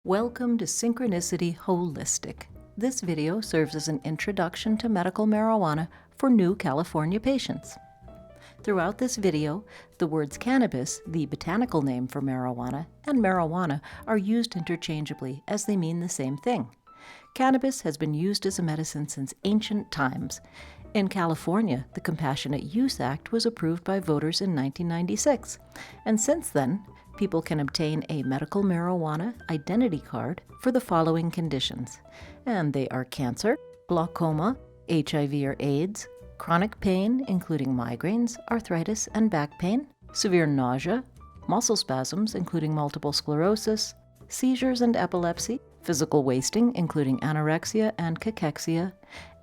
Welcome to Synchronicity Holistic. This video serves as an introduction to medical marijuana for new California patients. Throughout this video, the words cannabis, the botanical name for marijuana, and marijuana are used interchangeably as they mean the same thing. Cannabis has been used as a medicine since ancient times. In California, the Compassionate Use Act was approved by voters in 1996, and since then, people can obtain a medical marijuana identity card for the following conditions, and they are cancer, glaucoma, HIV or AIDS, chronic pain including migraines, arthritis, and back pain, severe nausea, muscle spasms including multiple sclerosis, seizures and epilepsy, physical wasting including anorexia and cachexia,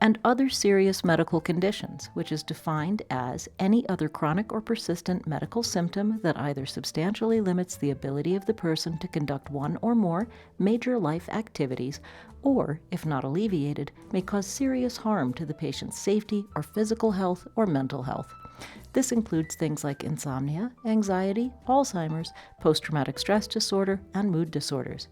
and other serious medical conditions, which is defined as any other chronic or persistent medical symptom that either substantially limits the ability of the person to conduct one or more major life activities, or, if not alleviated, may cause serious harm to the patient's safety or physical health or mental health. This includes things like insomnia, anxiety, Alzheimer's, post-traumatic stress disorder, and mood disorders.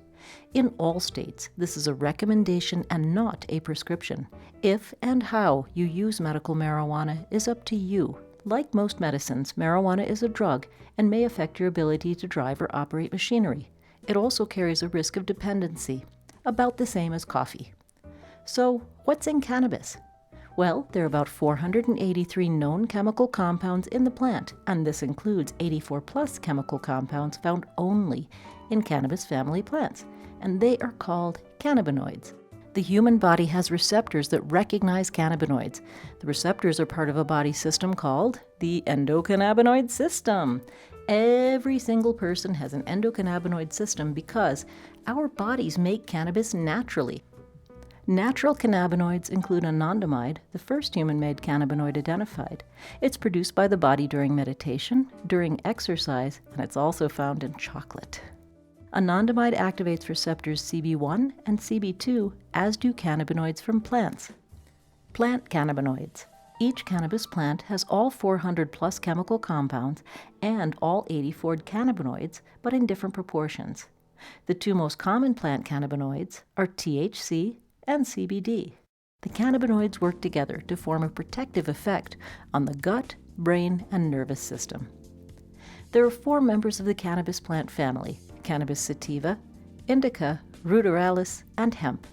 In all states, this is a recommendation and not a prescription. If and how you use medical marijuana is up to you. Like most medicines, marijuana is a drug and may affect your ability to drive or operate machinery. It also carries a risk of dependency, about the same as coffee. So, what's in cannabis? Well, there are about 483 known chemical compounds in the plant, and this includes 84 plus chemical compounds found only in cannabis family plants, and they are called cannabinoids. The human body has receptors that recognize cannabinoids. The receptors are part of a body system called the endocannabinoid system. Every single person has an endocannabinoid system because our bodies make cannabis naturally. Natural cannabinoids include anandamide, the first human-made cannabinoid identified. It's produced by the body during meditation, during exercise, and it's also found in chocolate. Anandamide activates receptors CB1 and CB2, as do cannabinoids from plants. Plant cannabinoids. Each cannabis plant has all 400 plus chemical compounds and all 84 cannabinoids, but in different proportions. The two most common plant cannabinoids are THC and CBD. The cannabinoids work together to form a protective effect on the gut, brain, and nervous system. There are 4 members of the cannabis plant family: cannabis sativa, indica, ruderalis, and hemp.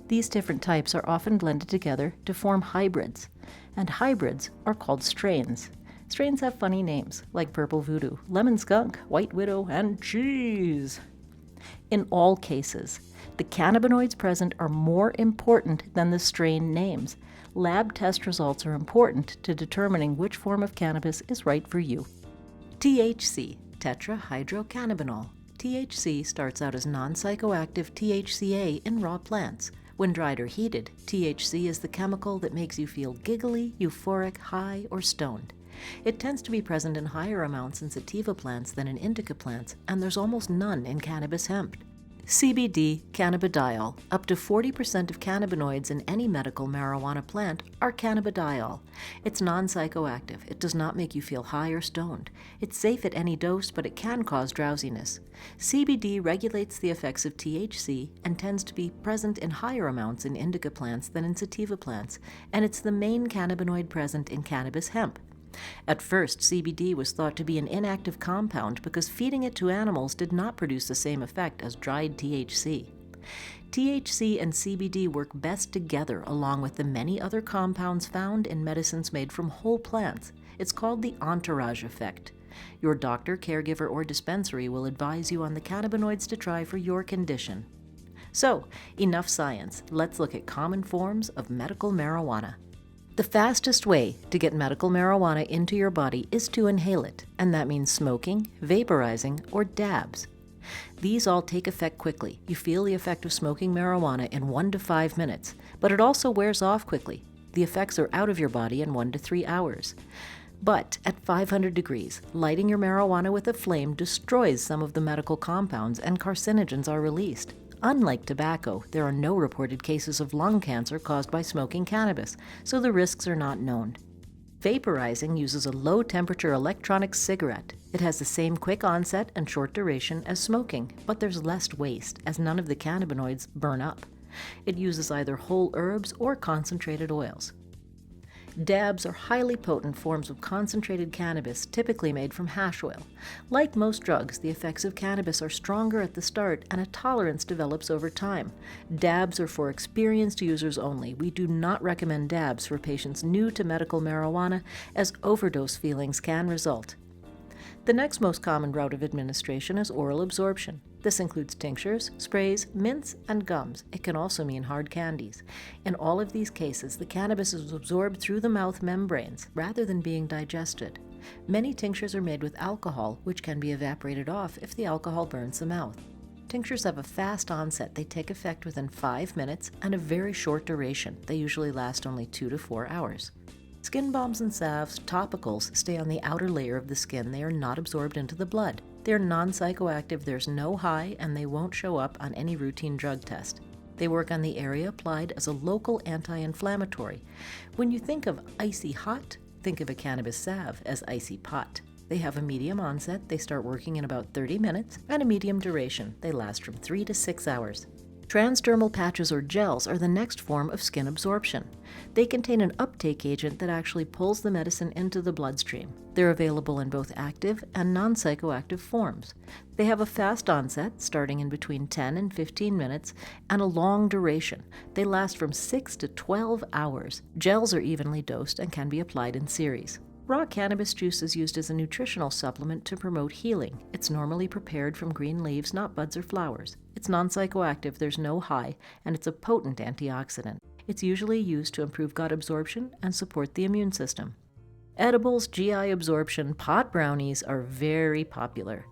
These different types are often blended together to form hybrids, and hybrids are called strains. Strains have funny names like purple voodoo, lemon skunk, white widow, and cheese. In all cases, the cannabinoids present are more important than the strain names. Lab test results are important to determining which form of cannabis is right for you. THC, tetrahydrocannabinol. THC starts out as non-psychoactive THCA in raw plants. When dried or heated, THC is the chemical that makes you feel giggly, euphoric, high, or stoned. It tends to be present in higher amounts in sativa plants than in indica plants, and there's almost none in cannabis hemp. CBD, cannabidiol. Up to 40% of cannabinoids in any medical marijuana plant are cannabidiol. It's non-psychoactive. It does not make you feel high or stoned. It's safe at any dose, but it can cause drowsiness. CBD regulates the effects of THC and tends to be present in higher amounts in indica plants than in sativa plants, and it's the main cannabinoid present in cannabis hemp. At first, CBD was thought to be an inactive compound because feeding it to animals did not produce the same effect as dried THC. THC and CBD work best together along with the many other compounds found in medicines made from whole plants. It's called the entourage effect. Your doctor, caregiver, or dispensary will advise you on the cannabinoids to try for your condition. So, enough science. Let's look at common forms of medical marijuana. The fastest way to get medical marijuana into your body is to inhale it, and that means smoking, vaporizing, or dabs. These all take effect quickly. You feel the effect of smoking marijuana in 1 to 5 minutes, but it also wears off quickly. The effects are out of your body in 1 to 3 hours. But at 500 degrees, lighting your marijuana with a flame destroys some of the medical compounds and carcinogens are released. Unlike tobacco, there are no reported cases of lung cancer caused by smoking cannabis, so the risks are not known. Vaporizing uses a low-temperature electronic cigarette. It has the same quick onset and short duration as smoking, but there's less waste, as none of the cannabinoids burn up. It uses either whole herbs or concentrated oils. Dabs are highly potent forms of concentrated cannabis, typically made from hash oil. Like most drugs, the effects of cannabis are stronger at the start and a tolerance develops over time. Dabs are for experienced users only. We do not recommend dabs for patients new to medical marijuana, as overdose feelings can result. The next most common route of administration is oral absorption. This includes tinctures, sprays, mints, and gums. It can also mean hard candies. In all of these cases, the cannabis is absorbed through the mouth membranes rather than being digested. Many tinctures are made with alcohol, which can be evaporated off if the alcohol burns the mouth. Tinctures have a fast onset. They take effect within 5 minutes and a very short duration. They usually last only 2 to 4 hours. Skin balms and salves, topicals, stay on the outer layer of the skin. They are not absorbed into the blood. They are non-psychoactive, there's no high, and they won't show up on any routine drug test. They work on the area applied as a local anti-inflammatory. When you think of icy hot, think of a cannabis salve as icy pot. They have a medium onset. They start working in about 30 minutes, and a medium duration. They last from 3 to 6 hours. Transdermal patches or gels are the next form of skin absorption. They contain an uptake agent that actually pulls the medicine into the bloodstream. They're available in both active and non-psychoactive forms. They have a fast onset, starting in between 10 and 15 minutes, and a long duration. They last from 6 to 12 hours. Gels are evenly dosed and can be applied in series. Raw cannabis juice is used as a nutritional supplement to promote healing. It's normally prepared from green leaves, not buds or flowers. It's non-psychoactive, there's no high, and it's a potent antioxidant. It's usually used to improve gut absorption and support the immune system. Edibles, GI absorption, pot brownies are very popular.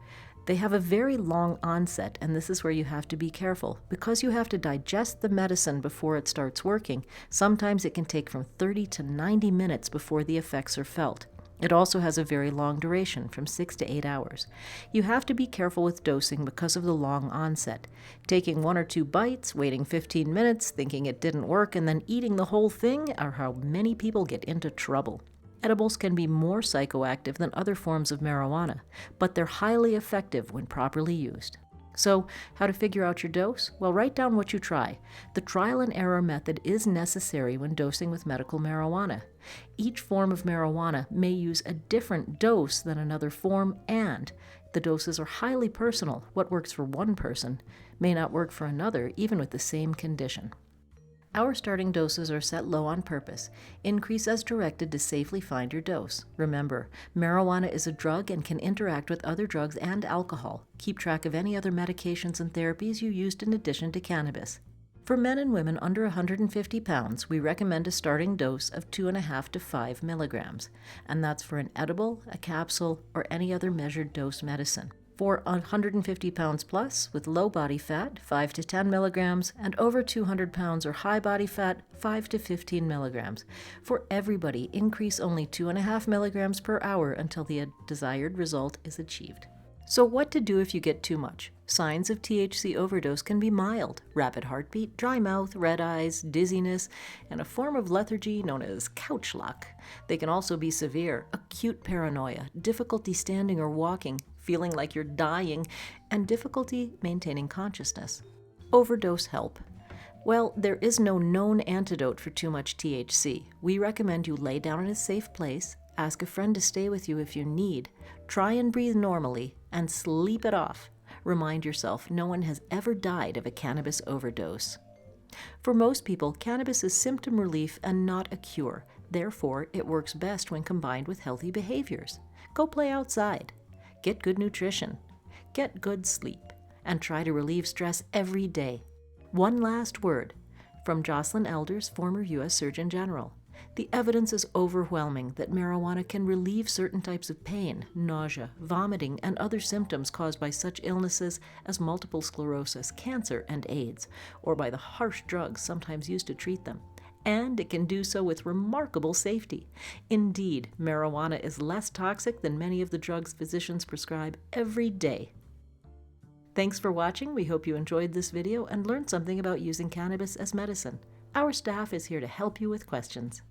They have a very long onset, and this is where you have to be careful. Because you have to digest the medicine before it starts working, sometimes it can take from 30 to 90 minutes before the effects are felt. It also has a very long duration, from 6 to 8 hours. You have to be careful with dosing because of the long onset. Taking 1 or 2 bites, waiting 15 minutes, thinking it didn't work, and then eating the whole thing are how many people get into trouble. Edibles can be more psychoactive than other forms of marijuana, but they're highly effective when properly used. So, how to figure out your dose? Well, write down what you try. The trial and error method is necessary when dosing with medical marijuana. Each form of marijuana may use a different dose than another form, and the doses are highly personal. What works for one person may not work for another, even with the same condition. Our starting doses are set low on purpose. Increase as directed to safely find your dose. Remember, marijuana is a drug and can interact with other drugs and alcohol. Keep track of any other medications and therapies you used in addition to cannabis. For men and women under 150 pounds, we recommend a starting dose of 2.5 to 5 milligrams, and that's for an edible, a capsule, or any other measured dose medicine. For 150 pounds plus, with low body fat, 5 to 10 milligrams, and over 200 pounds or high body fat, 5 to 15 milligrams. For everybody, increase only 2.5 milligrams per hour until the desired result is achieved. So what to do if you get too much? Signs of THC overdose can be mild: rapid heartbeat, dry mouth, red eyes, dizziness, and a form of lethargy known as couch lock. They can also be severe: acute paranoia, difficulty standing or walking, feeling like you're dying, and difficulty maintaining consciousness. Overdose help. Well, there is no known antidote for too much THC. We recommend you lay down in a safe place, ask a friend to stay with you if you need, try and breathe normally, and sleep it off. Remind yourself no one has ever died of a cannabis overdose. For most people, cannabis is symptom relief and not a cure. Therefore, it works best when combined with healthy behaviors. Go play outside. Get good nutrition. Get good sleep. And try to relieve stress every day. One last word from Jocelyn Elders, former U.S. Surgeon General. The evidence is overwhelming that marijuana can relieve certain types of pain, nausea, vomiting, and other symptoms caused by such illnesses as multiple sclerosis, cancer, and AIDS, or by the harsh drugs sometimes used to treat them. And it can do so with remarkable safety. Indeed, marijuana is less toxic than many of the drugs physicians prescribe every day. Thanks for watching. We hope you enjoyed this video and learned something about using cannabis as medicine. Our staff is here to help you with questions.